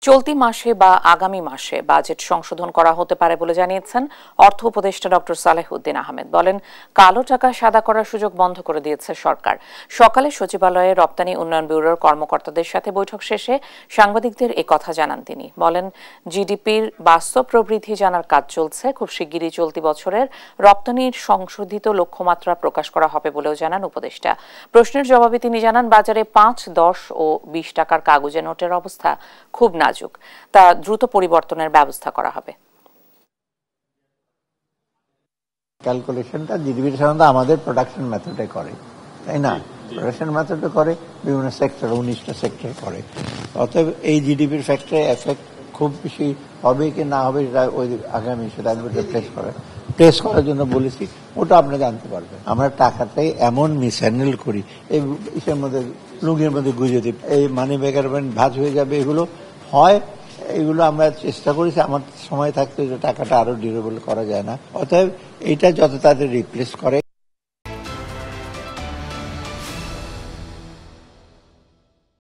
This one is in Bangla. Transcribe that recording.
চলতি মাসে বা আগামী মাসে বাজেট সংশোধন করা হতে পারে বলে জানিয়েছেন অর্থ উপদেষ্টা ডক্টর সালেহউদ্দিন আহমেদ। বলেন, কালো টাকা সাদা করার সুযোগ বন্ধ করে দিয়েছে সরকার। সকালে সচিবালয়ে রপ্তানি উন্নয়ন ব্যুরোর কর্মকর্তাদের সাথে বৈঠক শেষে সাংবাদিকদের এ কথা জানান তিনি। বলেন, জিডিপির বাস্তব প্রবৃদ্ধি জানার কাজ চলছে। খুব শিগগিরই চলতি বছরের রপ্তানির সংশোধিত লক্ষ্যমাত্রা প্রকাশ করা হবে বলেও জানান উপদেষ্টা। প্রশ্নের জবাবে তিনি জানান, বাজারে ৫, ১০ ও ২০ টাকার কাগজে নোটের অবস্থা খুব নাজুক, তা দ্রুত পরিবর্তনের ব্যবস্থা করা হবে। ক্যালকুলেশনটা জিডিপি সাধারণত আমাদের প্রোডাকশন মেথডে করে, তাই না? প্রোডাকশন মেথডে করে, বিভিন্ন সেক্টর 19টা সেক্টর করে। অতএব এই জিডিপির ফ্যাক্টরে এফেক্ট খুব বেশি হবে কি না হবে সেটা ওই আগামী সেটা প্লেস করার জন্য বলেছি, ওটা আপনি জানতে পারবেন। আমরা টাকাটাই এমন মিস হ্যান্ডেল করি, এই ইসের মধ্যে লুঙ্গির মধ্যে গুঁজে দিই, এই মানি ব্যাগের ভাঁজ হয়ে যাবে, এগুলো হয়। এগুলো আমরা চেষ্টা করেছি, আমার সময় থাকতে টাকাটা আরো ডিউরেবল করা যায় না। অতএব এটা যত তাড়াতাড়ি রিপ্লেস করে